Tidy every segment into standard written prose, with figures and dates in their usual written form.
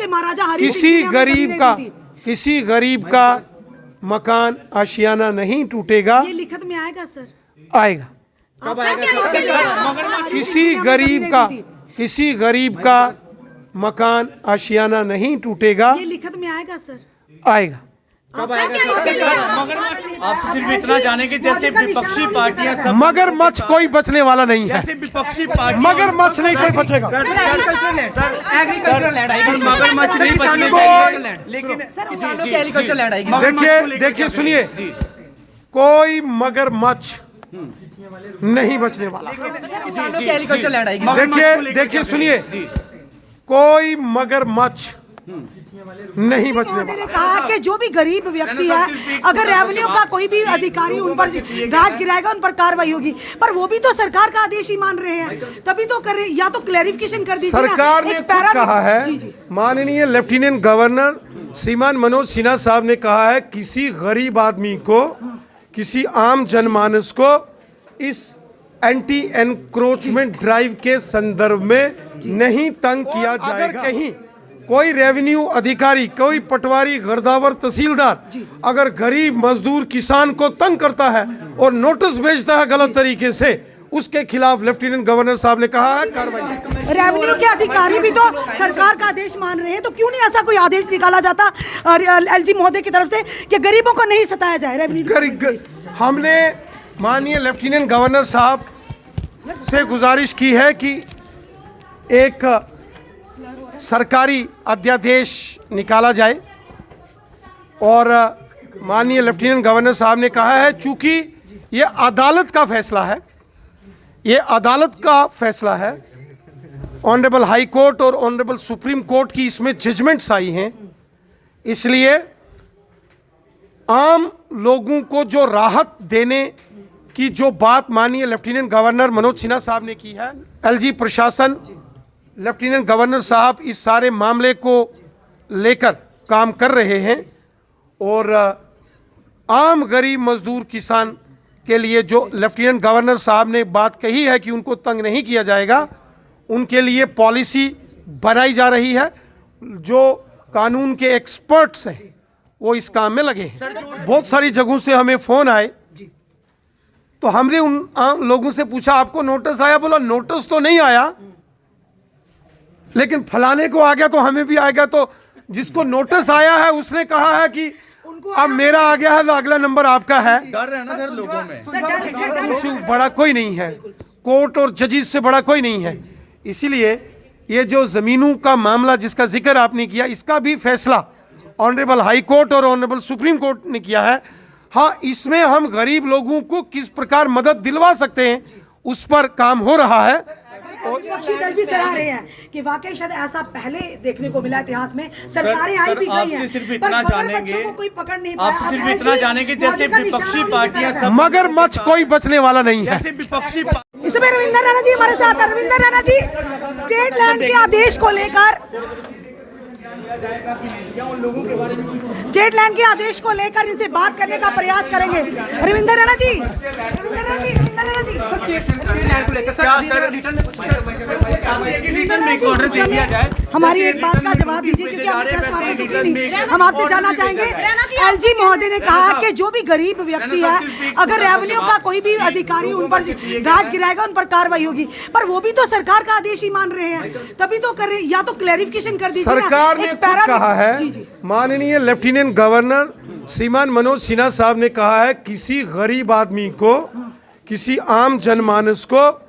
महाराजा हरि किसी गरीब का मकान आशियाना नहीं टूटेगा। ये लिखित में आएगा सर? आएगा। कब आएगा? किसी गरीब का मकान आशियाना नहीं टूटेगा। ये लिखित में आएगा सर? आएगा। कब आएगा? आप सिर्फ इतना जानेंगे जैसे विपक्षी पार्टियां सब, मगरमच्छ कोई बचने वाला नहीं है। जैसे विपक्षी पार्टी मगरमच्छ नहीं कोई बचेगा। एग्रीकल्चर लैंड आएगी, मगरमच्छ नहीं बचने चाहिए, लेकिन एग्रीकल्चर लैंड आएगी। देखिए सुनिए, कोई मगरमच्छ नहीं बचने वाला। एग्रीकल्चर लैंड आएगी। देखिए सुनिए, कोई मगरमच्छ नहीं बचने वाला। कहा कि जो भी गरीब व्यक्ति है, अगर रेवेन्यू का कोई भी अधिकारी उन पर राज गिराएगा, उन पर कार्रवाई होगी। पर वो भी तो सरकार का आदेश ही मान रहे हैं, तभी तो कर रहे। या तो क्लैरिफिकेशन कर दीजिए। सरकार ने खुद कहा है, माननीय लेफ्टिनेंट गवर्नर श्रीमान मनोज सिन्हा साहब ने कहा है, किसी गरीब आदमी को, किसी आम जनमानस को इस एंटी एनक्रोचमेंट ड्राइव के संदर्भ में नहीं तंग किया जाएगा। अगर कहीं कोई रेवेन्यू अधिकारी, कोई पटवारी, गिरदावर, तहसीलदार अगर गरीब मजदूर किसान को तंग करता है और नोटिस भेजता है गलत तरीके से, उसके खिलाफ लेफ्टिनेंट गवर्नर साहब ने कहा है कार्रवाई। रेवेन्यू के अधिकारी भी तो सरकार का आदेश मान रहे हैं, तो क्यों नहीं ऐसा कोई आदेश निकाला जाता एलजी महोदय की तरफ से कि गरीबों को नहीं सताया जाए? रेवेन्यू हमने माननीय लेफ्टिनेंट गवर्नर साहब से गुजारिश की है कि एक सरकारी अध्यादेश निकाला जाए, और माननीय लेफ्टिनेंट गवर्नर साहब ने कहा है, चूंकि ये अदालत का फैसला है, ये अदालत का फैसला है, ऑनरेबल हाई कोर्ट और ऑनरेबल सुप्रीम कोर्ट की इसमें जजमेंट्स आई हैं, इसलिए आम लोगों को जो राहत देने की जो बात माननीय लेफ्टिनेंट गवर्नर मनोज सिन्हा साहब ने की है, एलजी प्रशासन, लेफ्टिनेंट गवर्नर साहब इस सारे मामले को लेकर काम कर रहे हैं, और आम गरीब मजदूर किसान के लिए जो लेफ्टिनेंट गवर्नर साहब ने बात कही है कि उनको तंग नहीं किया जाएगा, उनके लिए पॉलिसी बनाई जा रही है। जो कानून के एक्सपर्ट्स हैं वो इस काम में लगे हैं। बहुत सारी जगहों से हमें फ़ोन आए, तो हमने उन आम लोगों से पूछा, आपको नोटिस आया? बोला नोटिस तो नहीं आया, लेकिन फलाने को आ गया तो हमें भी आएगा। तो जिसको नोटिस आया है उसने कहा है कि अब मेरा आ गया है तो अगला नंबर आपका है। डर है ना सर लोगों में, उससे बड़ा कोई नहीं है, कोर्ट और जजेस से बड़ा कोई नहीं है। इसीलिए ये जो ज़मीनों का मामला जिसका जिक्र आपने किया, इसका भी फैसला ऑनरेबल हाई कोर्ट और ऑनरेबल सुप्रीम कोर्ट ने किया है। हाँ, इसमें हम गरीब लोगों को किस प्रकार मदद दिलवा सकते हैं उस पर काम हो रहा है। और विपक्षी दल भी सलाह रहे हैं कि वाकई शायद ऐसा पहले देखने को मिला इतिहास में, सरकारें आई भी गई हैं, सिर्फ इतना जानेंगे, को कोई पकड़ नहीं पाया। आप सिर्फ इतना जानेंगे जैसे विपक्षी पार्टियां सब, मगरमच्छ कोई बचने वाला नहीं है। जैसे विपक्षी इसमें रविंदर रैना जी हमारे साथ हैं। रविंदर रैना जी, स्टेट लैंड के आदेश को लेकर, स्टेट लैंड के आदेश को लेकर इनसे बात करने का प्रयास करेंगे। रविंदर रैना जी, हमारी एक बात का जवाब दीजिए, क्योंकि हम आपसे जानना चाहेंगे। एलजी महोदय ने कहा कि जो भी गरीब व्यक्ति है, अगर रेवेन्यू का कोई भी अधिकारी उन पर राज गिराएगा, उन पर कार्रवाई होगी। पर वो भी तो सरकार का आदेश ही मान रहे हैं, तभी तो कर रहे। या तो क्लैरिफिकेशन कर दीजिए। सरकार ने खुद कहा है, माननीय लेफ्टिनेंट गवर्नर श्रीमान मनोज सिन्हा साहब ने कहा है, किसी गरीब आदमी को, किसी आम जनमानस को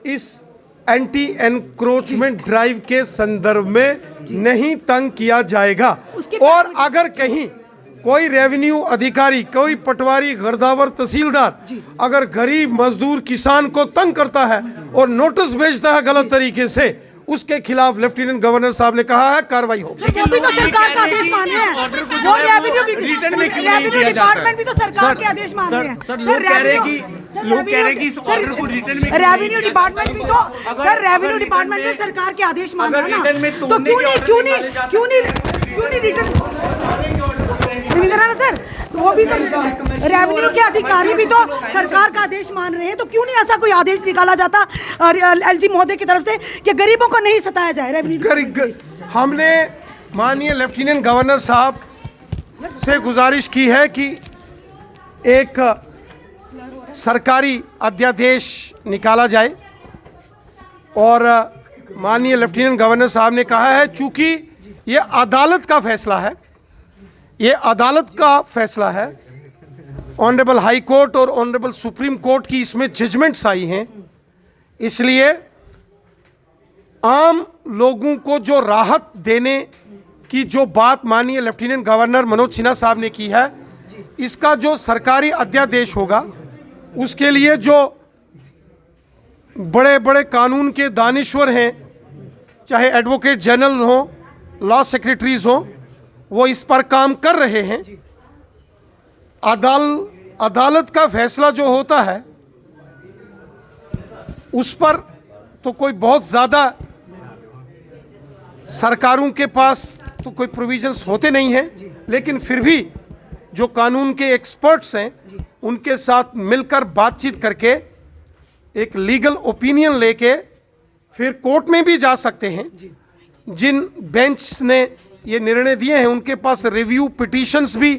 इस एंटी एनक्रोचमेंट ड्राइव के संदर्भ में नहीं तंग किया जाएगा। और अगर कहीं कोई रेवेन्यू अधिकारी, कोई पटवारी, गिरदावर, तहसीलदार अगर गरीब मजदूर किसान को तंग करता है और नोटिस भेजता है गलत तरीके से, उसके खिलाफ लेफ्टिनेंट गवर्नर साहब ने कहा है कार्रवाई होगी। वो भी तो सरकार का आदेश मान रहे हैं, वो रेवेन्यू डिपार्टमेंट भी तो सरकार के आदेश मान रहे हैं। लोग कह रहे हैं कि इस ऑर्डर को रिटर्न में, रेवेन्यू डिपार्टमेंट भी तो सर, रेवेन्यू डिपार्टमेंट में सरकार के आदेश मान रहा है ना, तो क्यों नहीं रिटर्न? रविंदर रैना सर, वो भी तो रेवेन्यू के अधिकारी भी तो सरकार का आदेश मान रहे हैं, तो क्यों नहीं ऐसा कोई आदेश निकाला जाता एलजी महोदय की तरफ से कि गरीबों को नहीं सताया जाए? रेवेन्यू हमने माननीय लेफ्टिनेंट गवर्नर साहब से गुजारिश की है कि एक सरकारी अध्यादेश निकाला जाए और माननीय लेफ्टिनेंट गवर्नर साहब ने कहा है चूंकि ये अदालत का फैसला है, ये अदालत का फैसला है, ऑनरेबल हाई कोर्ट और ऑनरेबल सुप्रीम कोर्ट की इसमें जजमेंट्स आई हैं, इसलिए आम लोगों को जो राहत देने की जो बात माननीय लेफ्टिनेंट गवर्नर मनोज सिन्हा साहब ने की है, इसका जो सरकारी अध्यादेश होगा उसके लिए जो बड़े बड़े कानून के दानिश्वर हैं, चाहे एडवोकेट जनरल हो, लॉ सेक्रेटरीज हो, वो इस पर काम कर रहे हैं। अदालत का फैसला जो होता है उस पर तो कोई बहुत ज़्यादा सरकारों के पास तो कोई प्रोविजंस होते नहीं हैं, लेकिन फिर भी जो कानून के एक्सपर्ट्स हैं उनके साथ मिलकर बातचीत करके एक लीगल ओपिनियन लेके फिर कोर्ट में भी जा सकते हैं। जिन बेंच ने ये निर्णय दिए हैं उनके पास रिव्यू पिटीशंस भी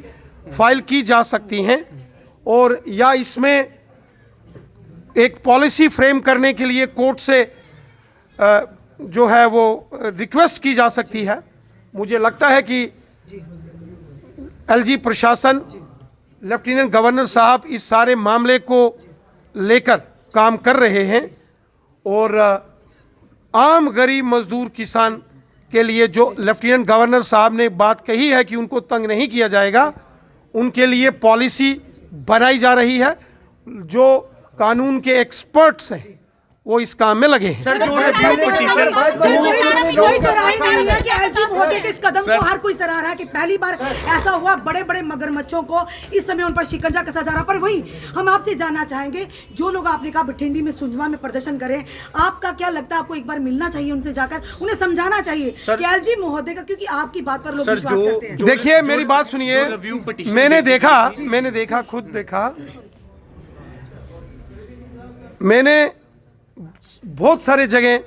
फाइल की जा सकती हैं और या इसमें एक पॉलिसी फ्रेम करने के लिए कोर्ट से जो है वो रिक्वेस्ट की जा सकती है। मुझे लगता है कि एलजी प्रशासन, लेफ्टिनेंट गवर्नर साहब इस सारे मामले को लेकर काम कर रहे हैं और आम गरीब मजदूर किसान के लिए जो लेफ्टिनेंट गवर्नर साहब ने बात कही है कि उनको तंग नहीं किया जाएगा, उनके लिए पॉलिसी बनाई जा रही है। जो कानून के एक्सपर्ट्स हैं वो इस काम में लगे हैं। सर जो रिव्यू पिटीशन कोई सराह नहीं है कि एलजी महोदय के इस कदम को हर कोई सराह रहा है कि पहली बार ऐसा हुआ, बड़े बड़े मगरमच्छों को इस समय उन पर शिकंजा कसा जा रहा। पर वही हम आपसे जानना चाहेंगे, जो लोग आपने कहा बठिंडी में, सुंजमा में प्रदर्शन करें, आपका क्या लगता है? आपको एक बार मिलना चाहिए उनसे, जाकर उन्हें समझाना चाहिए कि एलजी महोदय का, क्योंकि आपकी बात पर लोग विश्वास करते हैं। देखिए मेरी बात सुनिए, मैंने देखा, खुद देखा, मैंने बहुत सारे जगह,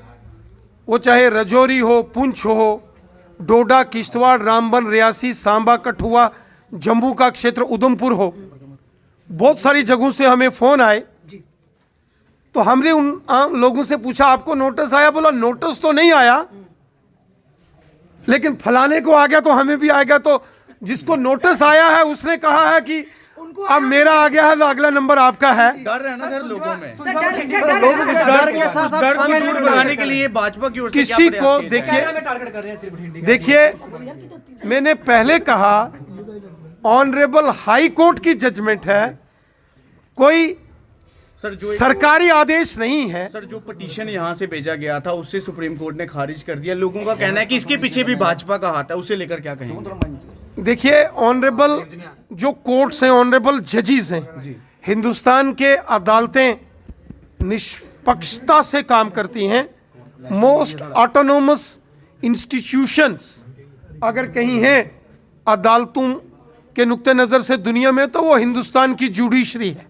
वो चाहे रजौरी हो, पुंछ हो, डोडा, किश्तवाड़, रामबन, रियासी, सांबा, कठुआ, जम्मू का क्षेत्र, उधमपुर हो, बहुत सारी जगहों से हमें फ़ोन आए। तो हमने उन आम लोगों से पूछा आपको नोटिस आया? बोला नोटिस तो नहीं आया, लेकिन फलाने को आ गया तो हमें भी आएगा। तो जिसको नोटिस आया है उसने कहा है कि अब मेरा आ गया है तो अगला नंबर आपका है। डर है ना सर लोगों में, डर को दूर भगाने के लिए भाजपा की ओर से किसी को देखिए मैंने पहले कहा ऑनरेबल हाई कोर्ट की जजमेंट है, कोई सरकारी आदेश नहीं है। सर जो पिटीशन यहाँ से भेजा गया था उससे सुप्रीम कोर्ट ने खारिज कर दिया। लोगों का कहना है कि इसके पीछे भी भाजपा का हाथ है, उसे लेकर क्या कहेंगे? देखिए ऑनरेबल जो कोर्ट्स हैं, ऑनरेबल जजेस हैं, हिंदुस्तान के अदालतें निष्पक्षता से काम करती हैं। मोस्ट ऑटोनोमस इंस्टीट्यूशंस अगर कहीं हैं अदालतों के नुक्ते नज़र से दुनिया में, तो वो हिंदुस्तान की जुडिशरी है।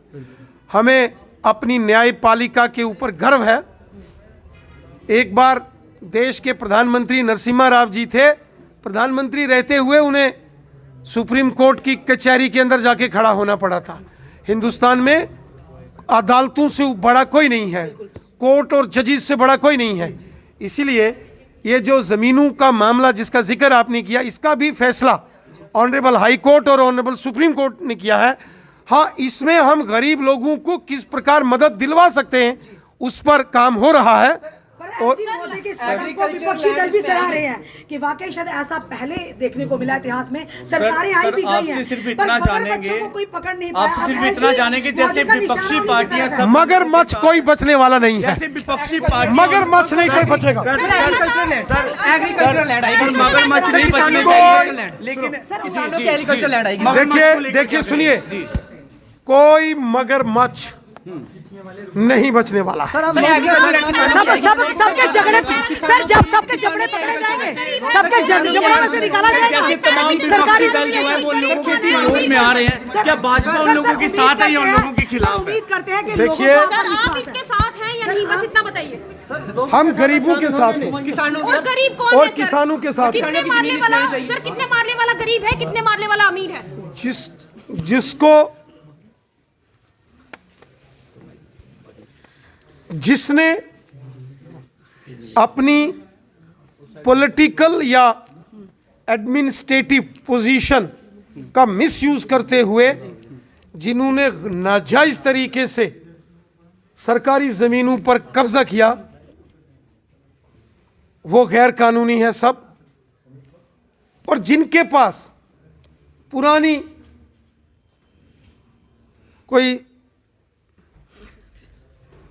हमें अपनी न्यायपालिका के ऊपर गर्व है। एक बार देश के प्रधानमंत्री नरसिम्हा राव जी थे, प्रधानमंत्री रहते हुए उन्हें सुप्रीम कोर्ट की कचहरी के अंदर जाके खड़ा होना पड़ा था। हिंदुस्तान में अदालतों से बड़ा कोई नहीं है, कोर्ट और जजेस से बड़ा कोई नहीं है। इसीलिए ये जो ज़मीनों का मामला जिसका जिक्र आपने किया, इसका भी फैसला ऑनरेबल हाई कोर्ट और ऑनरेबल सुप्रीम कोर्ट ने किया है। हाँ, इसमें हम गरीब लोगों को किस प्रकार मदद दिलवा सकते हैं उस पर काम हो रहा है। और के कदम को विपक्षी दल भी सराह रहे हैं कि वाकई शायद ऐसा पहले देखने को मिला इतिहास में। सरकारें आई भी गई हैं, आपसे सिर्फ इतना जानेंगे, कोई पकड़ नहीं पाया। आपसे सिर्फ इतना जानेंगे जैसे विपक्षी पार्टियां सब, मगरमच्छ कोई बचने वाला नहीं है, जैसे विपक्षी पार्टी मगरमच्छ नहीं कोई बचेगा। एग्रीकल्चर लैंड आएगी, मगरमच्छ नहीं बचने चाहिए, लेकिन किसानों की एग्रीकल्चर लैंड आएगी। देखिए सुनिए, कोई मगरमच्छ नहीं बचने वाला। सबके झगड़े सर, जब सबके झगड़े पकड़े जाएंगे, सबके झगड़ों में से निकाला जाएगा। सरकारी जो है वो लोगों के विरोध में आ रहे हैं, क्या भाजपा उन लोगों के साथ है या उन लोगों के खिलाफ है? उम्मीद करते हैं कि देखिए आप इसके साथ हैं या नहीं, बस इतना बताइए। हम गरीबों के साथ हैं किसानों और गरीब कौन और है सर? किसानों के साथ हैं। कितने मारने वाला सर, कितने मारने वाला गरीब है, कितने मारने वाला अमीर है? जिसने अपनी पॉलिटिकल या एडमिनिस्ट्रेटिव पोजीशन का मिसयूज करते हुए जिन्होंने नाजायज तरीके से सरकारी जमीनों पर कब्जा किया, वो गैर कानूनी है सब। और जिनके पास पुरानी कोई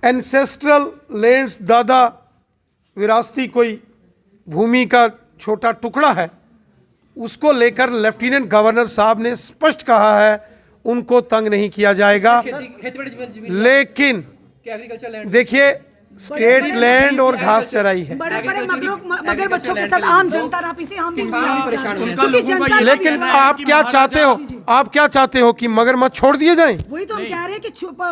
एंसेस्ट्रल लैंड्स, दादा विरासती कोई भूमि का छोटा टुकड़ा है, उसको लेकर लेफ्टिनेंट गवर्नर साहब ने स्पष्ट कहा है उनको तंग नहीं किया जाएगा। लेकिन एग्रीकल्चर लैंड देखिए, स्टेट लैंड और घास चराई है, बड़े बड़े मगर बच्चों के साथ आम जनता ना पीछे, हम परेशान हो क्योंकि जनता लेकिन आप क्या चाहते हो? आप क्या चाहते हो कि मगरमच्छ छोड़ दिए जाएं? वही तो हम कह रहे हैं कि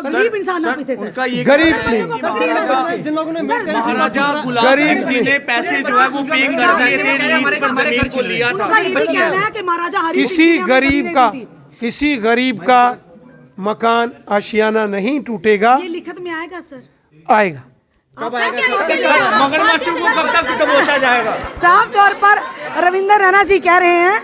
गरीब इंसान ना पीछे सर। उनका ये गरीब कहना है नहीं, जिन लोगों ने महाराजा गुलाब गरीब सिंह जी ने पैसे जो है वो पे कर दिए थे, लीज पर जमीन को लिया था। उनका ये भी कहना है कि महाराजा हरि किसी सिंह ने हमें गरीब जमीनें का दी थी। किसी गरीब का मकान आशियाना नहीं टूटेगा, ये लिखत में आएगा सर? आएगा। मगरमच्छों को कब तक दबोचा जाएगा? साफ तौर पर रविंदर रैना जी कह रहे हैं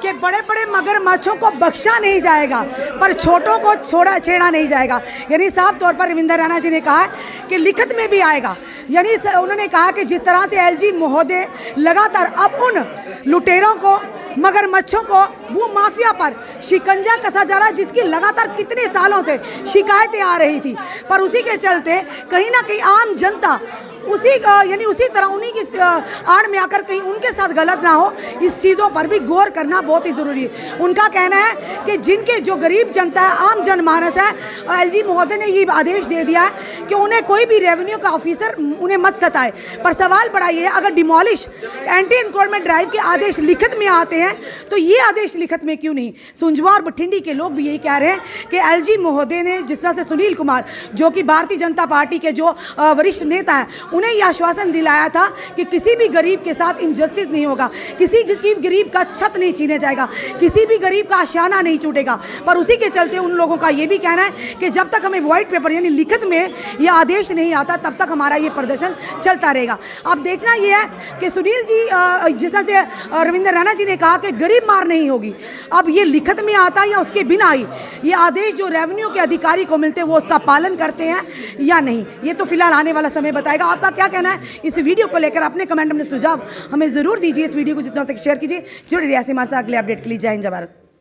कि बड़े बड़े मगरमच्छों को बख्शा नहीं जाएगा, पर छोटों को छेड़ा नहीं जाएगा। यानी साफ तौर पर रविंदर रैना जी ने कहा है कि लिखित में भी आएगा। यानी उन्होंने कहा कि जिस तरह से एलजी महोदय लगातार अब उन लुटेरों को, मगरमच्छों को, वो माफिया पर शिकंजा कसा जा रहा है, जिसकी लगातार कितने सालों से शिकायतें आ रही थी, पर उसी के चलते कहीं ना कहीं आम जनता उसी तरह उन्हीं की आड़ में आकर कहीं उनके साथ गलत ना हो, इस चीज़ों पर भी गौर करना बहुत ही ज़रूरी है। उनका कहना है कि जिनके जो गरीब जनता है, आम जनमानस है, एलजी महोदय ने ये आदेश दे दिया है कि उन्हें कोई भी रेवेन्यू का ऑफिसर उन्हें मत सताए। पर सवाल बड़ा ये है, अगर डिमोलिश एंटी इनक्रोचमेंट ड्राइव के आदेश लिखित में आते हैं तो ये आदेश लिखित में क्यों नहीं? सुंजवा और बठिंडी के लोग भी यही कह रहे हैं कि एलजी महोदय ने, जिस तरह से सुनील कुमार जो कि भारतीय जनता पार्टी के जो वरिष्ठ नेता हैं, उन्हें यह आश्वासन दिलाया था कि किसी भी गरीब के साथ इनजस्टिस नहीं होगा, किसी गरीब का छत नहीं छीने जाएगा, किसी भी गरीब का आशियाना नहीं टूटेगा। पर उसी के चलते उन लोगों का यह भी कहना है कि जब तक हमें व्हाइट पेपर यानी लिखित में यह आदेश नहीं आता, तब तक हमारा ये प्रदर्शन चलता रहेगा। अब देखना यह है कि सुनील जी, जिस तरह से रविंदर रैना जी ने कहा कि गरीब मार नहीं होगी, अब ये लिखित में आता या उसके बिना ही ये आदेश जो रेवेन्यू के अधिकारी को मिलते हैं वो उसका पालन करते हैं या नहीं, ये तो फिलहाल आने वाला समय बताएगा। आपका क्या कहना है इस वीडियो को लेकर? अपने कमेंट में सुझाव हमें जरूर दीजिए। इस वीडियो को जितना से शेयर कीजिए। जुड़े रहिए हमारे साथ अगले अपडेट के लिए। जय हिंद, जय भारत।